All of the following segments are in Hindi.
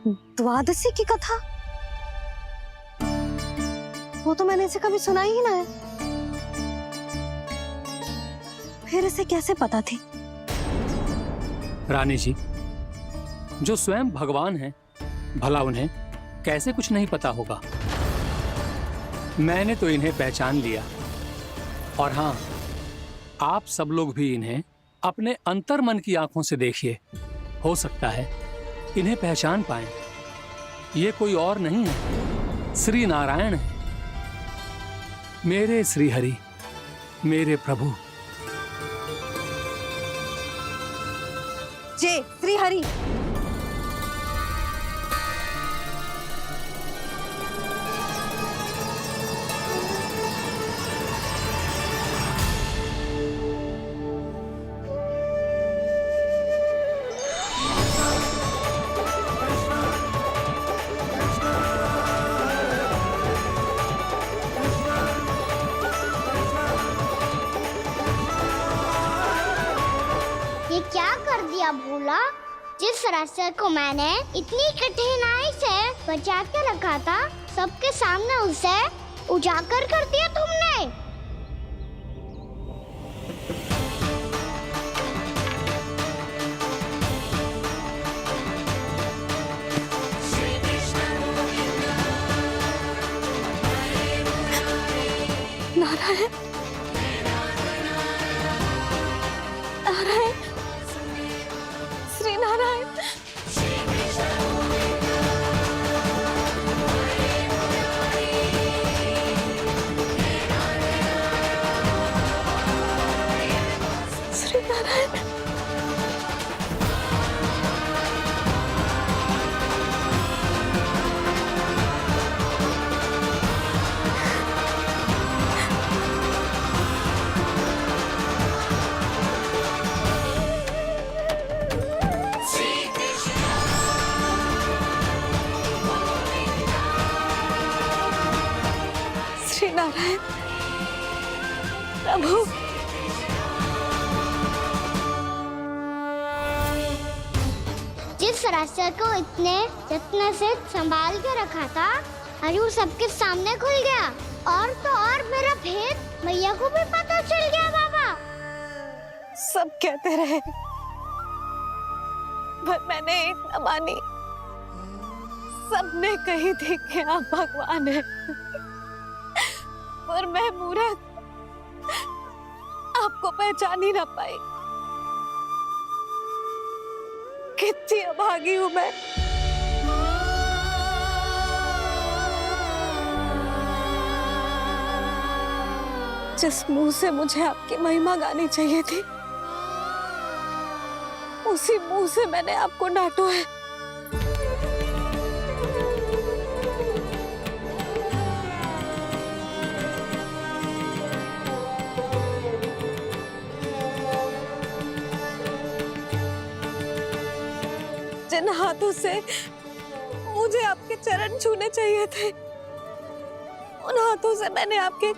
द्वादशी की कथा? वो तो मैंने इसे कभी सुना ही ना है। फिर इसे कैसे पता थी? रानी जी, जो स्वयं भगवान हैं, भला उन्हें कैसे कुछ नहीं पता होगा। मैंने तो इन्हें पहचान लिया, और हाँ, आप सब लोग भी इन्हें अपने अंतर मन की आंखों से देखिए। हो सकता है इन्हें पहचान पाएं। ये कोई और नहीं है, श्री नारायण है, मेरे श्री हरि, मेरे प्रभु। जय श्री हरि। ये क्या कर दिया भोला? जिस रास्ते को मैंने इतनी कठिनाई से बचा के रखा था, सबके सामने उसे उजागर कर दिया तुमने। नारायण, नारायण, श्री नारायण। श्री नारायण। श्री नारायण प्रभु। जिस रास्ते को इतने जत्न से संभाल के रखा था, आज वो सबके सामने खुल गया। और तो और मेरा भेद मैया को भी पता चल गया बाबा। सब कहते रहे, पर मैंने एक न मानी। सबने कही थी कि आप भगवान हैं, पर मैं मूर्ख आपको पहचान ही ना पाई। कितनी अभागी हूं मैं। जिस मुंह से मुझे आपकी महिमा गानी चाहिए थी, उसी मुंह से मैंने आपको डांटो है। जिन हाथों से मुझे आपके चरण छूने चाहिए थे, उन हाथों से मैंने आपके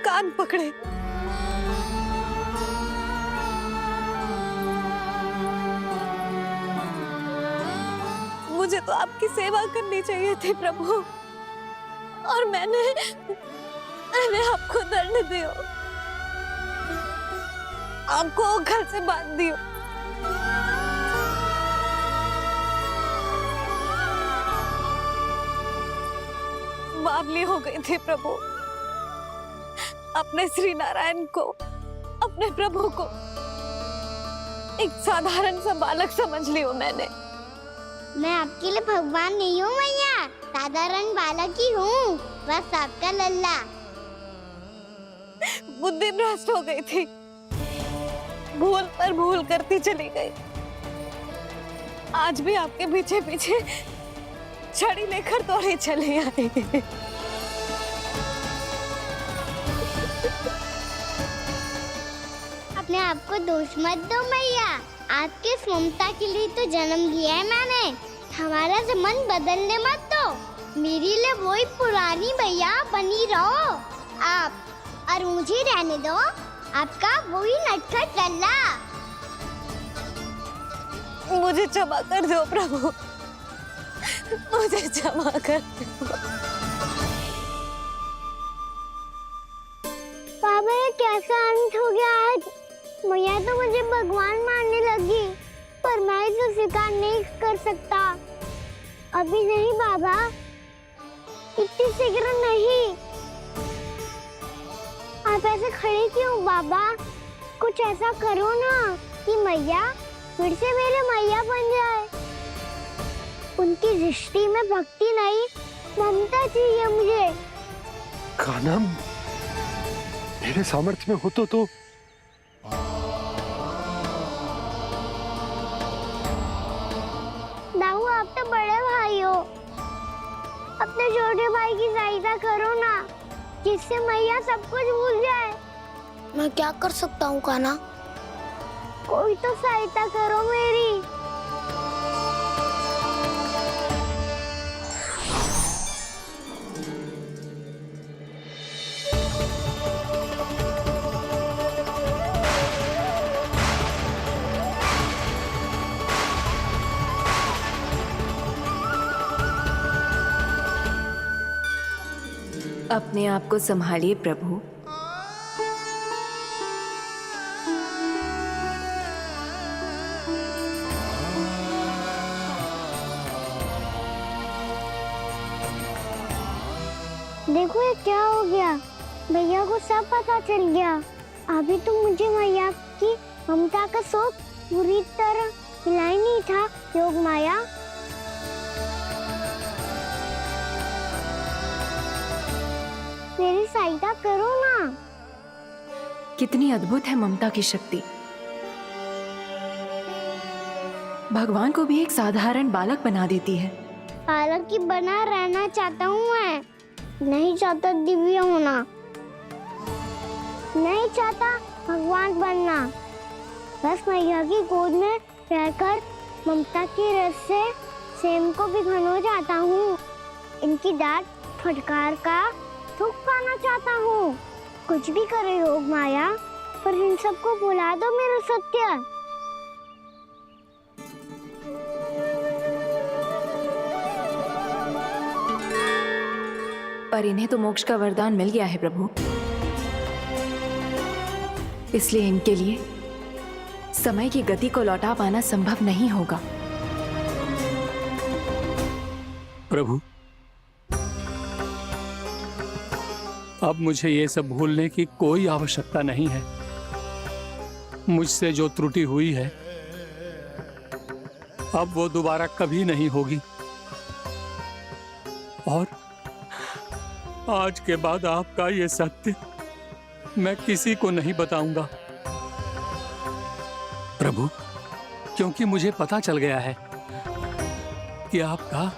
कान पकड़े। मुझे तो आपकी सेवा करनी चाहिए थी प्रभु, और मैंने आपको दंड दियो, आपको घर से बांध दियो। बावली हो गई थी प्रभु। अपने श्री नारायण को, अपने प्रभु को एक साधारण सा बालक समझ लियो मैंने। मैं आपके लिए भगवान नहीं हूँ मैया, साधारण बालक ही हूँ, बस आपका लल्ला। बुद्धि भ्रष्ट हो गई थी, भूल पर भूल करती चली गई। आज भी आपके पीछे पीछे छड़ी लेकर दौड़े चले आए। अपने आप को दोष मत दो मैया, आपके इस ममता के लिए तो जन्म लिया है मैंने। हमारा से मन बदलने मत दो, मेरे लिए वही पुरानी मैया बनी रहो आप, और मुझे रहने दो आपका वही नटखट लल्ला। मुझे क्षमा कर दो प्रभु, मुझे क्षमा कर दो। पापा ये कैसा अंत हो गया आज? मैया तो मुझे भगवान मानने लगी, पर मैं इसे स्वीकार नहीं कर सकता। अभी नहीं बाबा, इतनी शीघ्र नहीं। आप ऐसे खड़े क्यों बाबा? कुछ ऐसा करो ना कि मैया फिर से मेरे मैया बन जाए। उनकी दृष्टि में भक्ति नहीं, ममता चाहिए मुझे। कान्हा, मेरे सामर्थ्य में हो तो दाऊ, आप तो बड़े भाई हो, अपने छोटे भाई की सहायता करो ना, जिससे मैया सब कुछ भूल जाए। मैं क्या कर सकता हूँ कान्हा? कोई तो सहायता करो मेरी। अपने आप को संभालिए प्रभु। देखो ये क्या हो गया, भैया को सब पता चल गया। अभी तो मुझे मैया की ममता का शौक पूरी तरह मिला ही नहीं था। योग माया, मेरी सहायता करो ना। कितनी अद्भुत है ममता की शक्ति। भगवान को भी एक साधारण बालक बना देती है। बालक की बना रहना चाहता हूँ मैं, नहीं चाहता दिव्य होना, नहीं चाहता भगवान बनना। बस मैया की गोद में रहकर ममता की रस से सेम को भी घनो चाहता हूँ। इनकी डांट फटकार का सुख पाना चाहता हूँ। कुछ भी करे योग माया, पर इन सबको भुला दो मेरा सत्य। पर इन्हें तो मोक्ष का वरदान मिल गया है प्रभु, इसलिए इनके लिए समय की गति को लौटा पाना संभव नहीं होगा। प्रभु, अब मुझे ये सब भूलने की कोई आवश्यकता नहीं है। मुझसे जो त्रुटि हुई है अब वो दोबारा कभी नहीं होगी, और आज के बाद आपका ये सत्य मैं किसी को नहीं बताऊंगा प्रभु, क्योंकि मुझे पता चल गया है कि आपका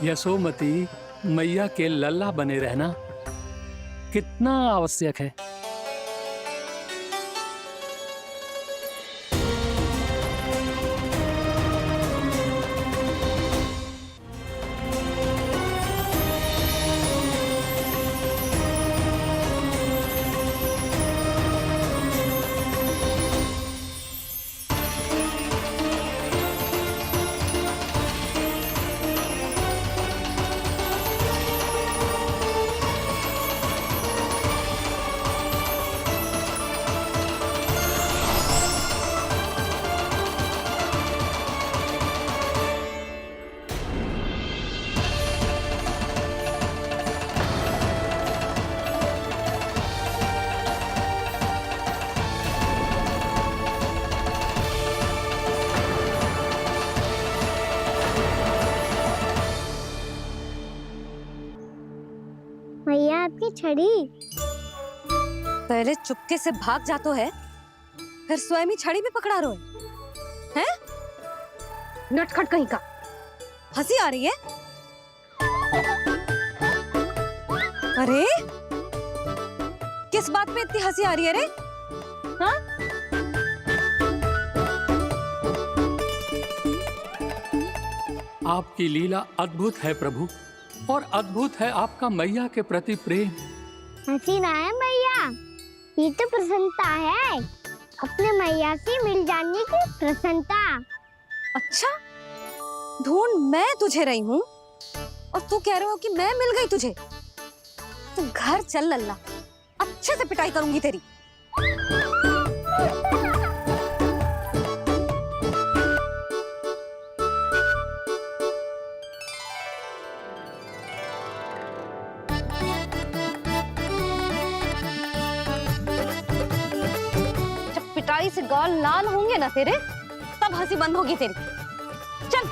यशोमती मैया के लल्ला बने रहना कितना आवश्यक है। मैया आपकी छड़ी। पहले चुपके से भाग जातो है, फिर स्वयं ही छड़ी में पकड़ा रोए हैं? नटखट कहीं का। हंसी आ रही है? अरे किस बात पे इतनी हंसी आ रही है रे? हाँ? आपकी लीला अद्भुत है प्रभु, और अद्भुत है आपका मैया के प्रति प्रेम। हंसी ना है मैया, ये तो प्रसन्नता है, अपने मैया से मिल जाने की प्रसन्नता। अच्छा, ढूंढ मैं तुझे रही हूँ और तू कह रहे हो कि मैं मिल गई तुझे। तू घर चल लल्ला, अच्छे से पिटाई करूंगी तेरी। जब पिटाई से गाल लाल होंगे ना तेरे, तब हंसी बंद होगी तेरी। चल।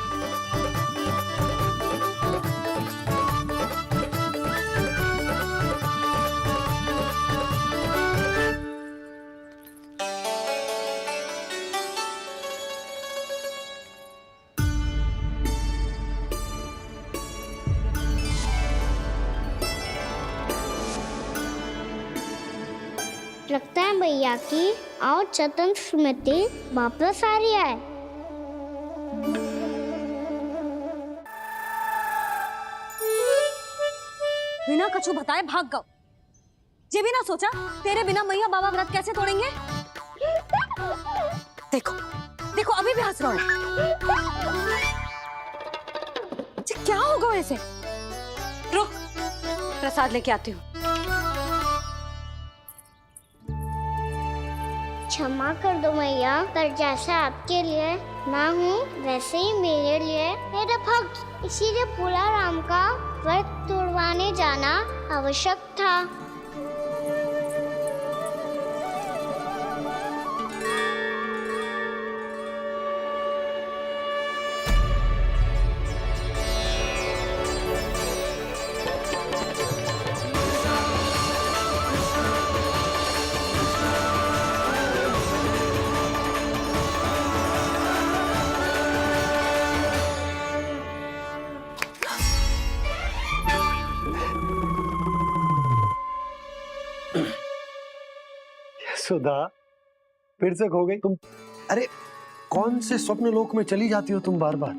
लगता है भैया की और चतन स्मृति वापस आ रही है। बिना कछु बताए भाग गओ। ये भी ना सोचा तेरे बिना मैया बाबा व्रत कैसे तोड़ेंगे। देखो देखो अभी भी हंस रहा हूं। ये क्या होगा वैसे। रुक, प्रसाद लेके आती हूँ। क्षमा कर दो मैया, पर जैसा आपके लिए ना हूँ वैसे ही मेरे लिए मेरा भक्त, इसीलिए भोला राम का व्रत तोड़वाने जाना आवश्यक था। सुधा, फिर से खो गई तुम। अरे कौन से स्वप्न लोक में चली जाती हो तुम बार बार।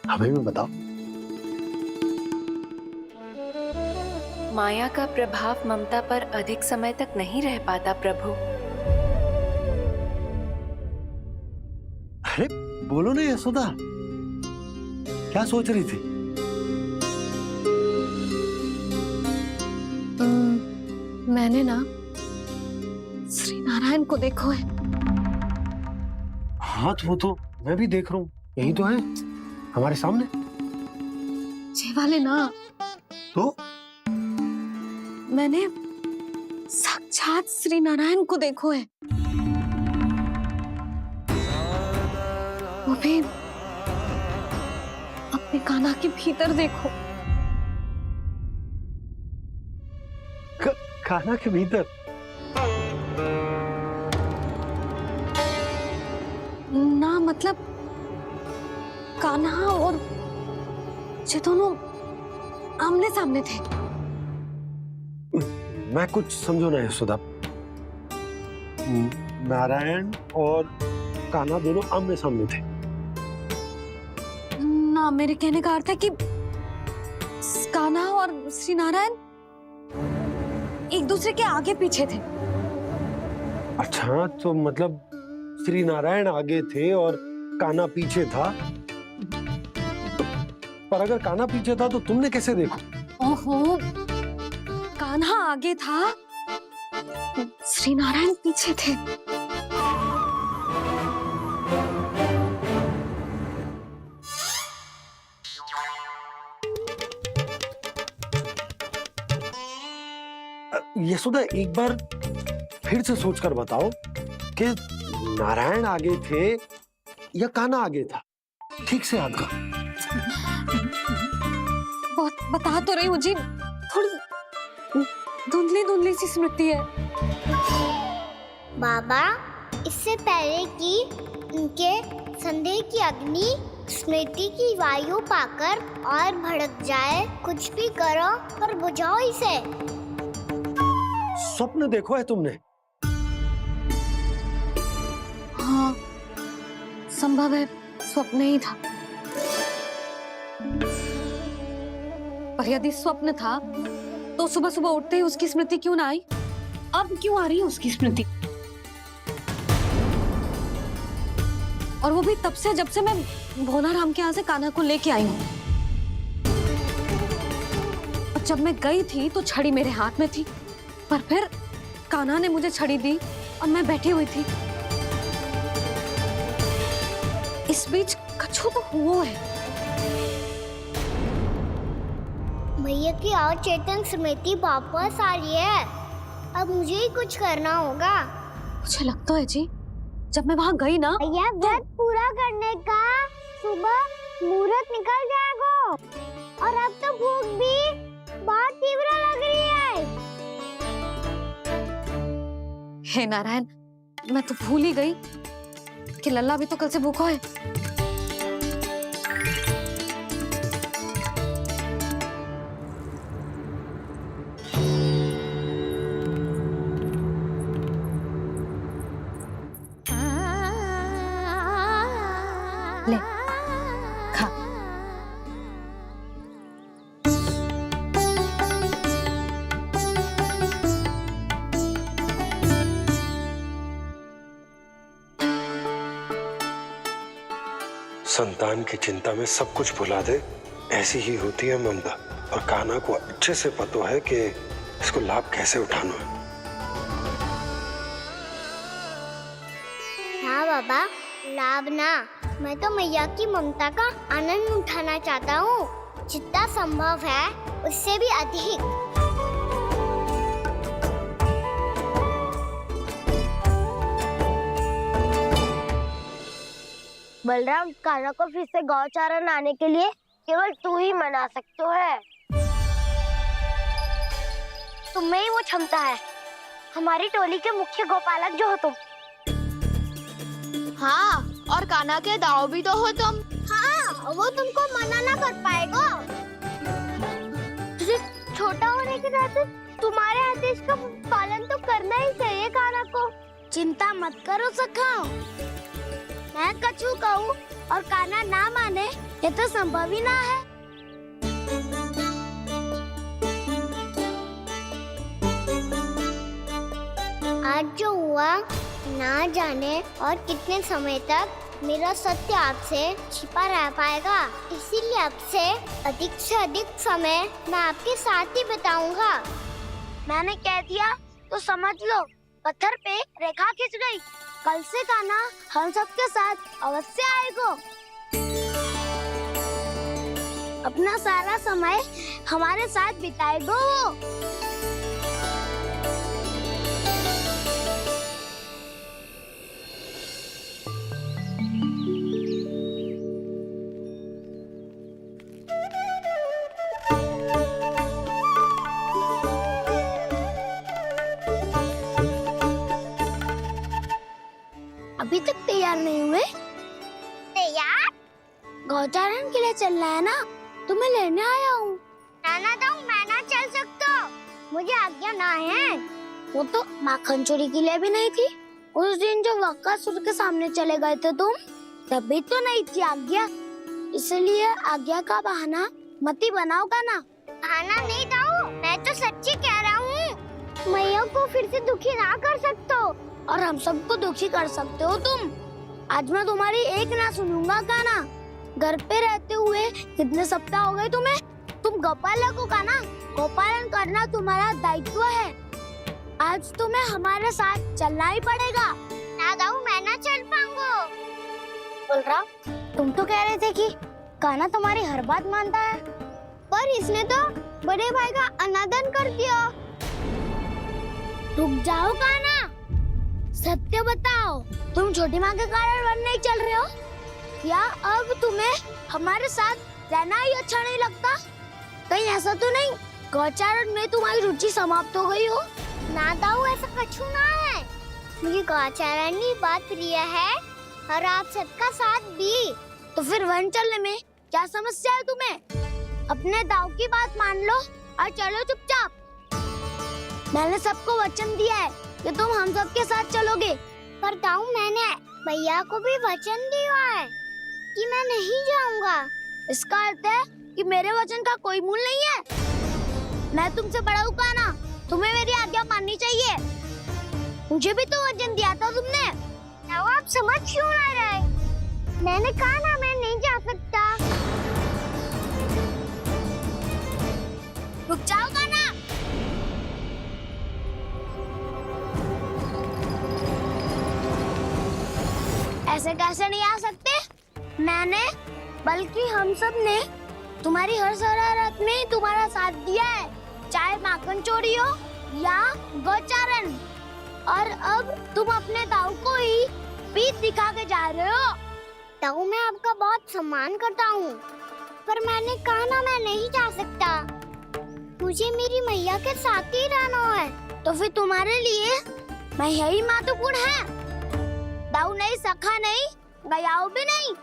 हमें भी बताओ। माया का प्रभाव ममता पर अधिक समय तक नहीं रह पाता प्रभु। अरे बोलो ना यशोदा, क्या सोच रही थी। मैंने ना श्री नारायण को देखो है। हाँ वो तो मैं भी देख रहा हूँ, यही तो है हमारे सामने। ये वाले ना, तो मैंने साक्षात श्री नारायण को देखो है। वो भी अपने कान्हा के भीतर देखो। कान्हा के भीतर? ना मतलब कान्हा और ये दोनों आमने सामने थे। मैं कुछ समझो ना यशोदा। नारायण और कान्हा दोनों आमने सामने थे। ना, मेरे कहने का अर्थ है कि कान्हा और श्री नारायण एक दूसरे के आगे पीछे थे। अच्छा, तो मतलब श्री नारायण आगे थे और कान्हा पीछे था। पर अगर कान्हा पीछे था तो तुमने कैसे देखा? ओहो, कान्हा आगे था, श्री नारायण पीछे थे। यशोदा, एक बार फिर से सोचकर बताओ कि नारायण आगे थे या कान्हा आगे था। ठीक से याद करो। बहुत बता तो रही हूँ जी, थोड़ी धुंधली धुंधली सी स्मृति है। बाबा, इससे पहले कि उनके संदेह की अग्नि स्मृति की वायु पाकर और भड़क जाए, कुछ भी करो पर बुझाओ इसे। स्वप्न देखो है तुमने? हाँ, संभव है स्वप्न ही था। पर यदि स्वप्न था तो सुबह सुबह उठते ही उसकी स्मृति क्यों ना आई? अब क्यों आ रही है उसकी स्मृति? और वो भी तब से जब से मैं भोनाराम के यहाँ से कान्हा को लेके आई हूँ। और जब मैं गई थी तो छड़ी मेरे हाथ में थी, पर फिर कान्हा ने मुझे छड़ी दी और मैं बैठी हुई थी। इस बीच कछु तो हुआ है। भैया की अचेतन स्मृति वापस आ रही है। अब मुझे ही कुछ करना होगा। मुझे लगता है जी, जब मैं वहां गई ना, भैया व्रत पूरा करने का सुबह मुहूर्त निकल जाएगा और अब तो भूख भी बहुत तीव्र लग रही है। हे नारायण, मैं तो भूल ही गई कि लल्ला भी तो कल से भूखा है। ले, खा। संतान की चिंता में सब कुछ भुला दे, ऐसी ही होती है ममता। और कान्हा को अच्छे से पता है कि इसको लाभ कैसे उठाना है। हाँ बाबा, लाभ ना, मैं तो मैया की ममता का आनंद उठाना चाहता हूँ, जितना संभव है उससे भी अधिक। बलराम, कान्हा को फिर से गौचारण आने के लिए केवल तू ही मना सकते है। तुम्हें ही वो क्षमता है, हमारी टोली के मुख्य गोपालक जो हो तुम। हाँ, और कान्हा के दाव भी तो हो तुम। हाँ, वो तुमको मना ना कर पाएगा। छोटा होने के नाते तुम्हारे आदेश का पालन तो करना ही चाहिए कान्हा को। चिंता मत करो सखा, मैं कछु कहूँ और कान्हा ना माने, ये तो संभव ही ना है। आज जो हुआ ना जाने और कितने समय तक मेरा सत्य आपसे छिपा रह पाएगा, इसीलिए आपसे अधिक से अधिक समय मैं आपके साथ ही बिताऊंगा। मैंने कह दिया तो समझ लो, पत्थर पे रेखा खिंच गई। कल से कान्हा हम सबके साथ अवश्य आएगा। अपना सारा समय हमारे साथ बिताएगा वो। अभी तक तैयार नहीं हुए? तैयार? गौचारण के लिए चलना है ना, तुम्हें लेने आया हूँ। नाना दाऊ, मैं ना चल सकता, मुझे आज्ञा ना है। वो तो माखन चोरी के लिए भी नहीं थी। उस दिन जो वक्कासुर के सामने चले गए थे तुम, तभी तो नहीं थी आज्ञा। इसलिए आज्ञा का बहाना मत ही बनाओ ना। बहाना नहीं दाऊ, मैं तो सच्ची कह रहा हूँ। मैया को फिर से दुखी ना कर सकते हो और हम सबको दुखी कर सकते हो तुम। आज मैं तुम्हारी एक ना सुनूंगा कान्हा। घर पे रहते हुए कितने सप्ताह हो गए तुम्हें? तुम गोपालक हो कान्हा, गोपालन करना तुम्हारा दायित्व है। आज तुम्हें हमारे साथ चलना ही पड़ेगा। ना दाऊ, मैं ना चल पाऊंगा। बलराम, तुम तो कह रहे थे कि कान्हा तुम्हारी हर बात मानता है, पर इसने तो बड़े भाई का अनादर कर दिया। रुक जाओ कान्हा, सत्य बताओ, तुम छोटी माँ के कारण वन नहीं चल रहे हो या अब तुम्हें हमारे साथ रहना ही अच्छा नहीं लगता? कहीं ऐसा तो नहीं गौचारण में तुम्हारी रुचि समाप्त हो गई हो? ना दाऊ, ऐसा कछु ना है। मुझे गौचारण की बात प्रिय है और आप सबका साथ भी। तो फिर वन चलने में क्या समस्या है तुम्हें? अपने दाऊ की बात मान लो और चलो चुपचाप। मैंने सबको वचन दिया है कि तुम हम सबके साथ चलोगे। पर दाऊ, मैंने भैया को भी वचन दिया है कि मैं नहीं जाऊंगा। इसका अर्थ है कि मेरे वचन का कोई मूल नहीं है। मैं तुमसे बड़ा हूँ कान्हा, तुम्हें मेरी आज्ञा माननी चाहिए। मुझे भी तो वचन दिया था तुमने। दाऊ, आप समझ क्यों ना रहे? मैंने कहा ना मैं नहीं जा सकता। रुक जाओ कान्हा। ऐसे कैसे नहीं आ सकते? मैंने बल्कि हम सब ने तुम्हारी हर शरारत में तुम्हारा साथ दिया है, चाहे माखन चोरी हो या गौचारण। और अब तुम अपने ताऊ को ही पीठ दिखा के जा रहे हो। ताऊ मैं आपका बहुत सम्मान करता हूँ, पर मैंने कहा ना मैं नहीं जा सकता। मुझे मेरी मैया के साथ ही रहना है। तो फिर तुम्हारे लिए मैं यही महत्वपूर्ण है। दाऊ नहीं, सखा नहीं, गयाऊ भी नहीं।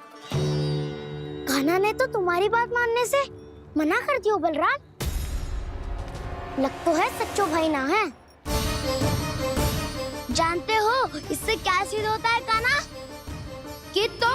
कान्हा ने तो तुम्हारी बात मानने से मना कर दियो बलराम। लग तो है सच्चो भाई ना है। जानते हो इससे क्या सिद्ध होता है कान्हा? कि तुम